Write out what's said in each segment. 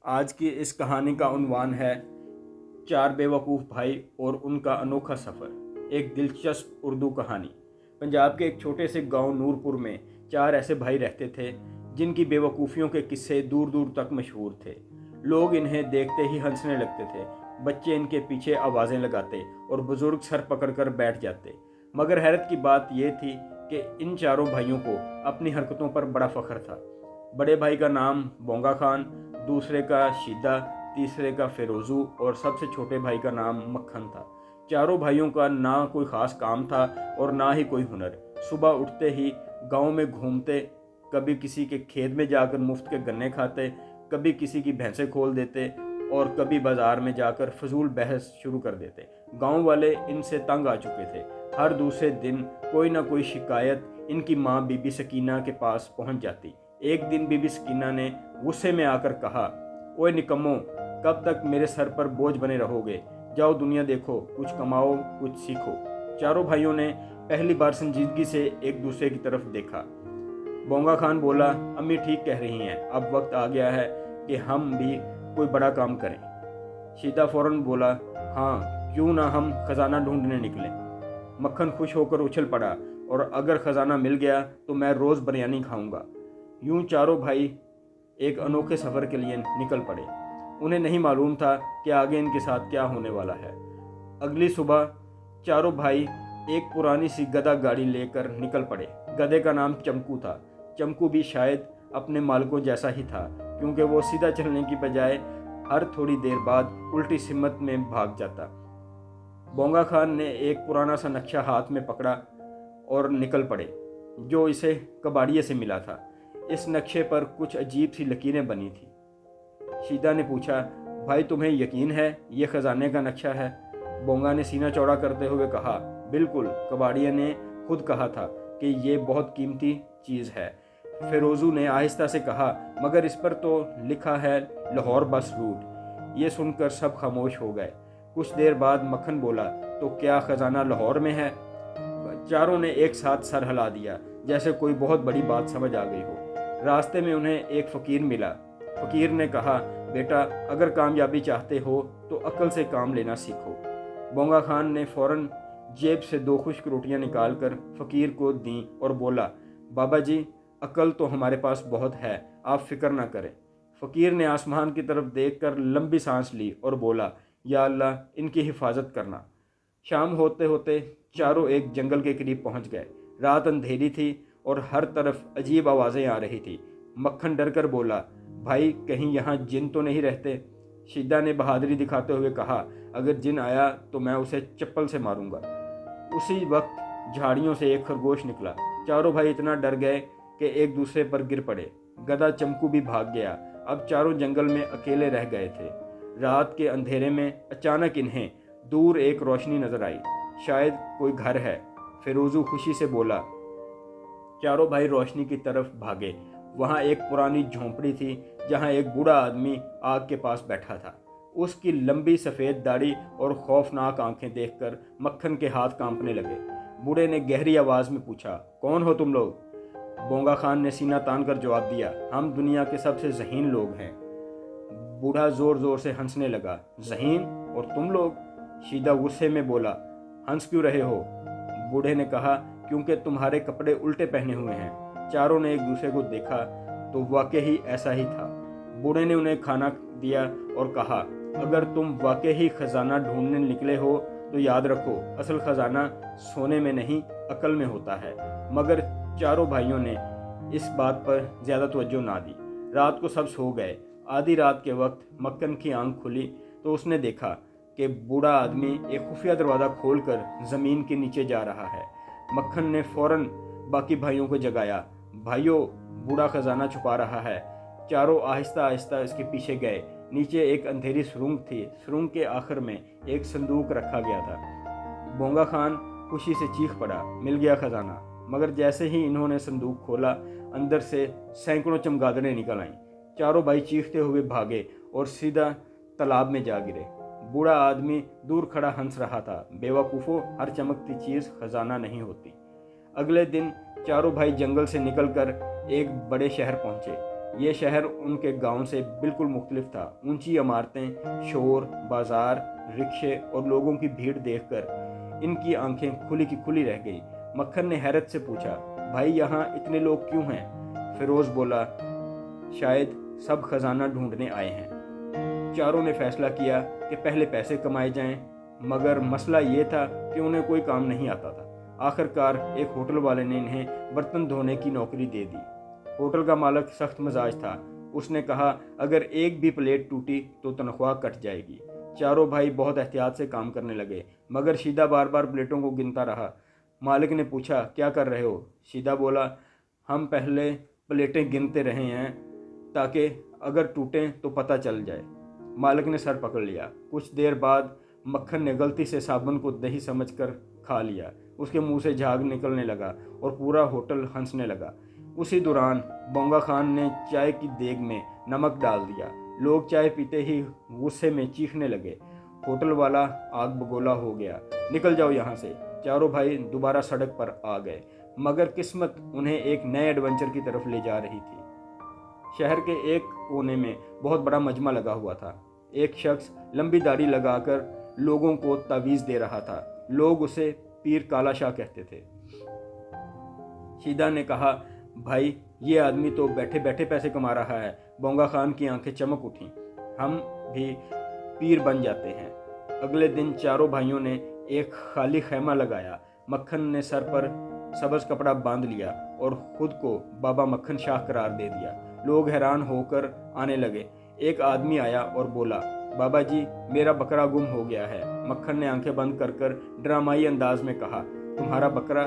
आज की इस कहानी का उन्वान है चार बेवकूफ़ भाई और उनका अनोखा सफ़र। एक दिलचस्प उर्दू कहानी। पंजाब के एक छोटे से गांव नूरपुर में चार ऐसे भाई रहते थे जिनकी बेवकूफ़ियों के किस्से दूर दूर तक मशहूर थे। लोग इन्हें देखते ही हंसने लगते थे। बच्चे इनके पीछे आवाज़ें लगाते और बुज़ुर्ग सर पकड़कर बैठ जाते। मगर हैरत की बात यह थी कि इन चारों भाइयों को अपनी हरकतों पर बड़ा फ़ख्र था। बड़े भाई का नाम बोंगा खान, दूसरे का शीदा, तीसरे का फेरोज़ू और सबसे छोटे भाई का नाम मक्खन था। चारों भाइयों का ना कोई ख़ास काम था और ना ही कोई हुनर। सुबह उठते ही गांव में घूमते, कभी किसी के खेत में जाकर मुफ्त के गन्ने खाते, कभी किसी की भैंसें खोल देते और कभी बाजार में जाकर फजूल बहस शुरू कर देते। गांव वाले इनसे तंग आ चुके थे। हर दूसरे दिन कोई ना कोई शिकायत इनकी माँ बीबी सकीना के पास पहुंच जाती। एक दिन बीबी सकीना ने गुस्से में आकर कहा, ओए निकम्मो, कब तक मेरे सर पर बोझ बने रहोगे? जाओ दुनिया देखो, कुछ कमाओ, कुछ सीखो। चारों भाइयों ने पहली बार संजीदगी से एक दूसरे की तरफ देखा। बोंगा खान बोला, अम्मी ठीक कह रही हैं, अब वक्त आ गया है कि हम भी कोई बड़ा काम करें। शीदा फौरन बोला, हाँ क्यों ना हम खजाना ढूंढने निकलें। मक्खन खुश होकर उछल पड़ा, और अगर खजाना मिल गया तो मैं रोज़ बिरयानी खाऊंगा। यूं चारों भाई एक अनोखे सफ़र के लिए निकल पड़े। उन्हें नहीं मालूम था कि आगे इनके साथ क्या होने वाला है। अगली सुबह चारों भाई एक पुरानी सी गधा गाड़ी लेकर निकल पड़े। गधे का नाम चमकू था। चमकू भी शायद अपने मालिकों जैसा ही था, क्योंकि वो सीधा चलने की बजाय हर थोड़ी देर बाद उल्टी सिमत में भाग जाता। बोंगा खान ने एक पुराना सा नक्शा हाथ में पकड़ा और निकल पड़े, जो इसे कबाड़िए से मिला था। इस नक्शे पर कुछ अजीब सी लकीरें बनी थी। शीदा ने पूछा, भाई तुम्हें यकीन है ये खजाने का नक्शा है? बोंगा ने सीना चौड़ा करते हुए कहा, बिल्कुल, कबाड़िया ने खुद कहा था कि ये बहुत कीमती चीज़ है। फेरोज़ू ने आहिस्ता से कहा, मगर इस पर तो लिखा है लाहौर बस रूट। ये सुनकर सब खामोश हो गए। कुछ देर बाद मक्खन बोला, तो क्या खजाना लाहौर में है? चारों ने एक साथ सर हिला दिया, जैसे कोई बहुत बड़ी बात समझ आ गई हो। रास्ते में उन्हें एक फ़कीर मिला। फ़कीर ने कहा, बेटा, अगर कामयाबी चाहते हो तो अक्ल से काम लेना सीखो। बोंगा खान ने फ़ौरन जेब से दो खुश्क रोटियां निकालकर फ़कीर को दी और बोला, बाबा जी, अक्ल तो हमारे पास बहुत है, आप फिक्र ना करें। फ़कीर ने आसमान की तरफ देखकर लंबी सांस ली और बोला, या अल्लाह, इनकी हिफाजत करना। शाम होते होते चारों एक जंगल के करीब पहुंच गए। रात अंधेरी थी और हर तरफ अजीब आवाज़ें आ रही थी। मक्खन डर कर बोला, भाई कहीं यहाँ जिन तो नहीं रहते? शीदा ने बहादुरी दिखाते हुए कहा, अगर जिन आया तो मैं उसे चप्पल से मारूंगा। उसी वक्त झाड़ियों से एक खरगोश निकला। चारों भाई इतना डर गए कि एक दूसरे पर गिर पड़े। गधा चमकू भी भाग गया। अब चारों जंगल में अकेले रह गए थे। रात के अंधेरे में अचानक इन्हें दूर एक रोशनी नजर आई। शायद कोई घर है। फिरोजू खुशी से बोला। चारों भाई रोशनी की तरफ भागे। वहां एक पुरानी झोंपड़ी थी, जहां एक बूढ़ा आदमी आग के पास बैठा था। उसकी लंबी सफ़ेद दाढ़ी और खौफनाक आंखें देखकर मक्खन के हाथ कांपने लगे। बूढ़े ने गहरी आवाज़ में पूछा, कौन हो तुम लोग? बोंगा खान ने सीना तान कर जवाब दिया, हम दुनिया के सबसे ज़हीन लोग हैं। बूढ़ा ज़ोर ज़ोर से हंसने लगा, ज़हीन? और तुम लोग? शीदा गुस्से में बोला, हंस क्यों रहे हो? बूढ़े ने कहा, क्योंकि तुम्हारे कपड़े उल्टे पहने हुए हैं। चारों ने एक दूसरे को देखा तो वाकई ही ऐसा ही था। बूढ़े ने उन्हें खाना दिया और कहा, अगर तुम वाकई ही खजाना ढूंढने निकले हो तो याद रखो, असल खजाना सोने में नहीं, अकल में होता है। मगर चारों भाइयों ने इस बात पर ज़्यादा तवज्जो ना दी। रात को सब सो गए। आधी रात के वक्त मक्खन की आंख खुली तो उसने देखा कि बूढ़ा आदमी एक खुफिया दरवाज़ा खोलकर ज़मीन के नीचे जा रहा है। मक्खन ने फौरन बाकी भाइयों को जगाया, भाइयों, बूढ़ा खजाना छुपा रहा है। चारों आहिस्ता आहिस्ता इसके पीछे गए। नीचे एक अंधेरी सुरंग थी। सुरंग के आखिर में एक संदूक रखा गया था। बोंगा खान खुशी से चीख पड़ा, मिल गया खजाना। मगर जैसे ही इन्होंने संदूक खोला, अंदर से सैकड़ों चमगादड़ें निकल आईं। चारों भाई चीखते हुए भागे और सीधा तालाब में जा गिरे। बूढ़ा आदमी दूर खड़ा हंस रहा था, बेवकूफ़ों, हर चमकती चीज़ खजाना नहीं होती। अगले दिन चारों भाई जंगल से निकलकर एक बड़े शहर पहुंचे। ये शहर उनके गांव से बिल्कुल मुख्तलिफ था। ऊंची इमारतें, शोर, बाजार, रिक्शे और लोगों की भीड़ देखकर इनकी आंखें खुली की खुली रह गई। मक्खन ने हैरत से पूछा, भाई यहाँ इतने लोग क्यों हैं? फिरोज बोला, शायद सब खजाना ढूंढने आए हैं। चारों ने फैसला किया कि पहले पैसे कमाए जाएं, मगर मसला ये था कि उन्हें कोई काम नहीं आता था। आखिरकार एक होटल वाले ने इन्हें बर्तन धोने की नौकरी दे दी। होटल का मालिक सख्त मिजाज था। उसने कहा, अगर एक भी प्लेट टूटी तो तनख्वाह कट जाएगी। चारों भाई बहुत एहतियात से काम करने लगे, मगर शीदा बार बार प्लेटों को गिनता रहा। मालिक ने पूछा, क्या कर रहे हो? शीदा बोला, हम पहले प्लेटें गिनते रहे हैं ताकि अगर टूटें तो पता चल जाए। मालिक ने सर पकड़ लिया। कुछ देर बाद मक्खन ने गलती से साबुन को दही समझकर खा लिया। उसके मुंह से झाग निकलने लगा और पूरा होटल हंसने लगा। उसी दौरान बोंगा खान ने चाय की देग में नमक डाल दिया। लोग चाय पीते ही गुस्से में चीखने लगे। होटल वाला आग बगोला हो गया। निकल जाओ यहाँ से। चारों भाई दोबारा सड़क पर आ गए, मगर किस्मत उन्हें एक नए एडवेंचर की तरफ ले जा रही थी। शहर के एक कोने में बहुत बड़ा मजमा लगा हुआ था। एक शख्स लंबी दाढ़ी लगाकर लोगों को तावीज़ दे रहा था। लोग उसे पीर काला शाह कहते थे। शीदा ने कहा, भाई ये आदमी तो बैठे बैठे पैसे कमा रहा है। बोंगा खान की आंखें चमक उठीं। हम भी पीर बन जाते हैं। अगले दिन चारों भाइयों ने एक खाली खैमा लगाया। मक्खन ने सर पर सब्ज़ कपड़ा बांध लिया और खुद को बाबा मक्खन शाह करार दे दिया। लोग हैरान होकर आने लगे। एक आदमी आया और बोला, बाबा जी, मेरा बकरा गुम हो गया है। मक्खन ने आंखें बंद कर कर ड्रामाई अंदाज में कहा, तुम्हारा बकरा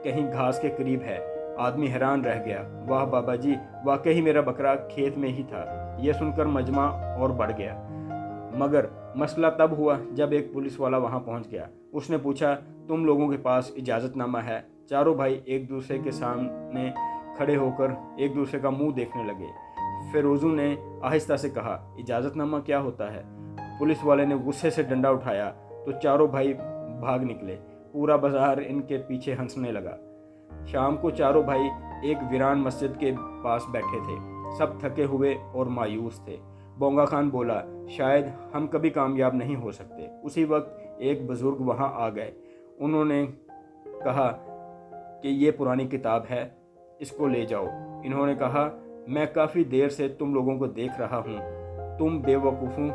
कहीं घास के करीब है। आदमी हैरान रह गया। वाह बाबा जी, वाकई मेरा बकरा खेत में ही था। यह सुनकर मजमा और बढ़ गया। मगर मसला तब हुआ जब एक पुलिस वाला वहां पहुंच गया। उसने पूछा, तुम लोगों के पास इजाज़तनामा है? चारों भाई एक दूसरे के सामने खड़े होकर एक दूसरे का मुंह देखने लगे। फिरोजू ने आहिस्ता से कहा, इजाज़तनामा क्या होता है? पुलिस वाले ने गुस्से से डंडा उठाया तो चारों भाई भाग निकले। पूरा बाजार इनके पीछे हंसने लगा। शाम को चारों भाई एक वीरान मस्जिद के पास बैठे थे। सब थके हुए और मायूस थे। बोंगा खान बोला, शायद हम कभी कामयाब नहीं हो सकते। उसी वक्त एक बुजुर्ग वहां आ गए। उन्होंने कहा कि ये पुरानी किताब है, इसको ले जाओ। इन्होंने कहा, मैं काफ़ी देर से तुम लोगों को देख रहा हूँ। तुम बेवकूफ़ों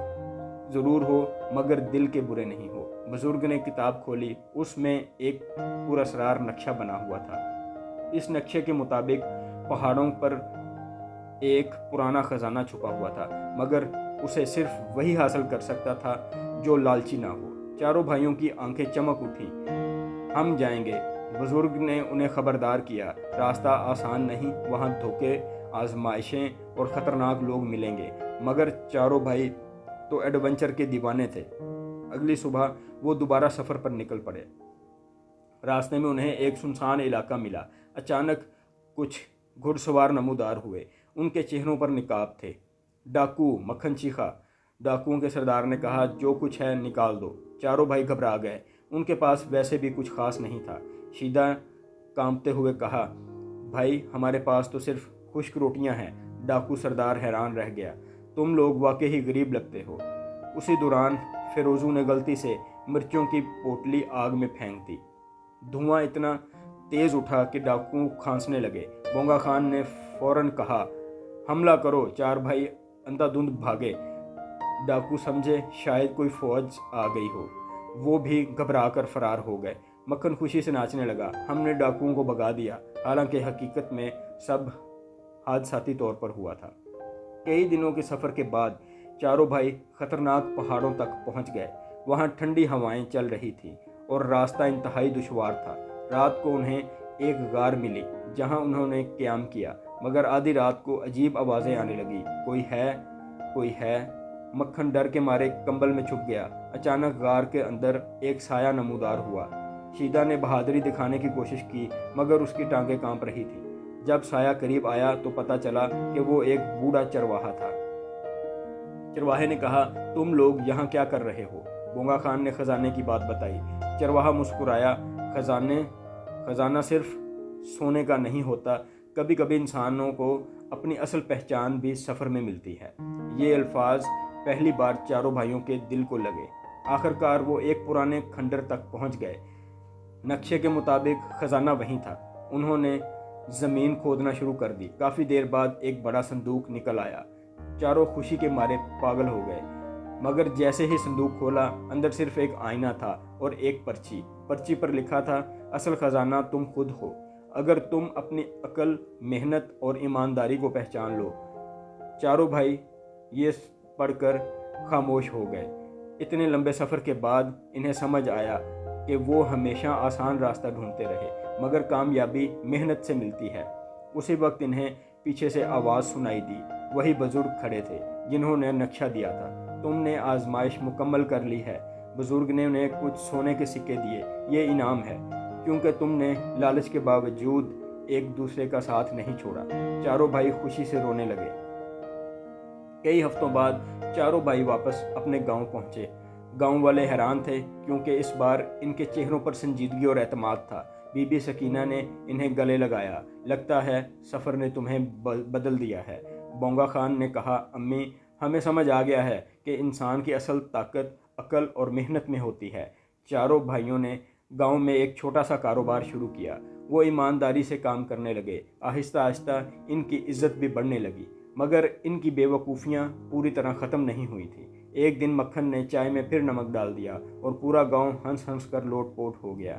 ज़रूर हो, मगर दिल के बुरे नहीं हो। बुजुर्ग ने किताब खोली। उसमें एक पुरअसरार नक्शा बना हुआ था। इस नक्शे के मुताबिक पहाड़ों पर एक पुराना खजाना छुपा हुआ था, मगर उसे सिर्फ वही हासिल कर सकता था जो लालची ना हो। चारों भाइयों की आंखें चमक उठी। हम जाएंगे। बुजुर्ग ने उन्हें खबरदार किया, रास्ता आसान नहीं, वहाँ धोखे, आजमाइशें और ख़तरनाक लोग मिलेंगे। मगर चारों भाई तो एडवेंचर के दीवाने थे। अगली सुबह वो दोबारा सफ़र पर निकल पड़े। रास्ते में उन्हें एक सुनसान इलाका मिला। अचानक कुछ घुड़सवार नमूदार हुए। उनके चेहरों पर निकाब थे। डाकू, मक्खन चीखा। डाकुओं के सरदार ने कहा, जो कुछ है निकाल दो। चारों भाई घबरा गए। उनके पास वैसे भी कुछ खास नहीं था। शीदा कांपते हुए कहा, भाई हमारे पास तो सिर्फ खुश्क रोटियां हैं। डाकू सरदार हैरान रह गया, तुम लोग वाकई ही गरीब लगते हो। उसी दौरान फिरोजू ने गलती से मिर्चों की पोटली आग में फेंक दी। धुआं इतना तेज उठा कि डाकू खांसने लगे। बोंगा खान ने फौरन कहा, हमला करो। चार भाई अंधाधुंध भागे। डाकू समझे शायद कोई फौज आ गई हो। वो भी घबरा कर फरार हो गए। मक्खन खुशी से नाचने लगा। हमने डाकुओं को भगा दिया। हालांकि हकीकत में सब हादसाती तौर पर हुआ था। कई दिनों के सफ़र के बाद चारों भाई खतरनाक पहाड़ों तक पहुंच गए। वहां ठंडी हवाएं चल रही थी और रास्ता इंतहाई दुश्वार था। रात को उन्हें एक गार मिली जहां उन्होंने क़याम किया, मगर आधी रात को अजीब आवाज़ें आने लगी, कोई है, कोई है। मक्खन डर के मारे कंबल में छुप गया। अचानक गार के अंदर एक साया नमूदार हुआ। शीदा ने बहादुरी दिखाने की कोशिश की, मगर उसकी टांगें कांप रही थी। जब साया करीब आया तो पता चला कि वो एक बूढ़ा चरवाहा था। चरवाहे ने कहा, तुम लोग यहाँ क्या कर रहे हो? बोंगा खान ने खजाने की बात बताई। चरवाहा मुस्कुराया, खजाना सिर्फ सोने का नहीं होता, कभी कभी इंसानों को اپنی اصل پہچان بھی سفر میں ملتی ہے۔ یہ الفاظ پہلی بار چاروں بھائیوں کے دل کو لگے۔ آخر کار وہ ایک پرانے کھنڈر تک پہنچ گئے۔ نقشے کے مطابق خزانہ وہیں تھا۔ انہوں نے زمین کھودنا شروع کر دی۔ کافی دیر بعد ایک بڑا صندوق نکل آیا۔ چاروں خوشی کے مارے پاگل ہو گئے، مگر جیسے ہی صندوق کھولا، اندر صرف ایک آئینہ تھا اور ایک پرچی پر لکھا تھا، اصل خزانہ تم خود ہو، اگر تم اپنی عقل، محنت اور ایمانداری کو پہچان لو۔ چاروں بھائی یہ پڑھ کر خاموش ہو گئے۔ اتنے لمبے سفر کے بعد انہیں سمجھ آیا کہ وہ ہمیشہ آسان راستہ ڈھونڈتے رہے، مگر کامیابی محنت سے ملتی ہے۔ اسی وقت انہیں پیچھے سے آواز سنائی دی۔ وہی بزرگ کھڑے تھے جنہوں نے نقشہ دیا تھا۔ تم نے آزمائش مکمل کر لی ہے۔ بزرگ نے انہیں کچھ سونے کے سکے دیے۔ یہ انعام ہے، کیونکہ تم نے لالچ کے باوجود ایک دوسرے کا ساتھ نہیں چھوڑا۔ چاروں بھائی خوشی سے رونے لگے۔ کئی ہفتوں بعد چاروں بھائی واپس اپنے گاؤں پہنچے۔ گاؤں والے حیران تھے، کیونکہ اس بار ان کے چہروں پر سنجیدگی اور اعتماد تھا۔ بی بی سکینہ نے انہیں گلے لگایا۔ لگتا ہے سفر نے تمہیں بدل دیا ہے۔ بونگا خان نے کہا، امی، ہمیں سمجھ آ گیا ہے کہ انسان کی اصل طاقت عقل اور محنت میں ہوتی ہے۔ چاروں بھائیوں نے گاؤں میں ایک چھوٹا سا کاروبار شروع کیا۔ وہ ایمانداری سے کام کرنے لگے۔ آہستہ آہستہ ان کی عزت بھی بڑھنے لگی، مگر ان کی بے وقوفیاں پوری طرح ختم نہیں ہوئی تھیں۔ ایک دن مکھن نے چائے میں پھر نمک ڈال دیا اور پورا گاؤں ہنس ہنس کر لوٹ پوٹ ہو گیا۔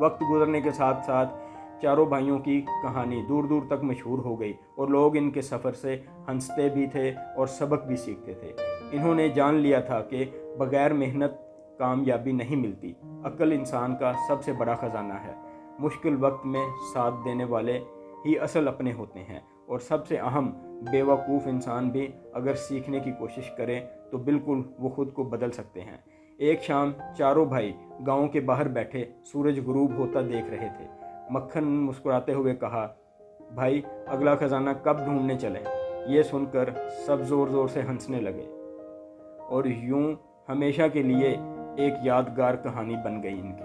وقت گزرنے کے ساتھ ساتھ چاروں بھائیوں کی کہانی دور دور تک مشہور ہو گئی اور لوگ ان کے سفر سے ہنستے بھی تھے اور سبق بھی سیکھتے تھے۔ انہوں نے جان لیا تھا کہ بغیر محنت کامیابی نہیں ملتی۔ عقل انسان کا سب سے بڑا خزانہ ہے۔ مشکل وقت میں ساتھ دینے والے ہی اصل اپنے ہوتے ہیں، اور سب سے اہم، بے وقوف انسان بھی اگر سیکھنے کی کوشش کرے تو بالکل وہ خود کو بدل سکتے ہیں۔ ایک شام چاروں بھائی گاؤں کے باہر بیٹھے سورج غروب ہوتا دیکھ رہے تھے۔ مکھن مسکراتے ہوئے کہا، بھائی، اگلا خزانہ کب ڈھونڈنے چلیں؟ یہ سن کر سب زور زور سے ہنسنے لگے، اور یوں ہمیشہ کے لیے ایک یادگار کہانی بن گئی ان کی۔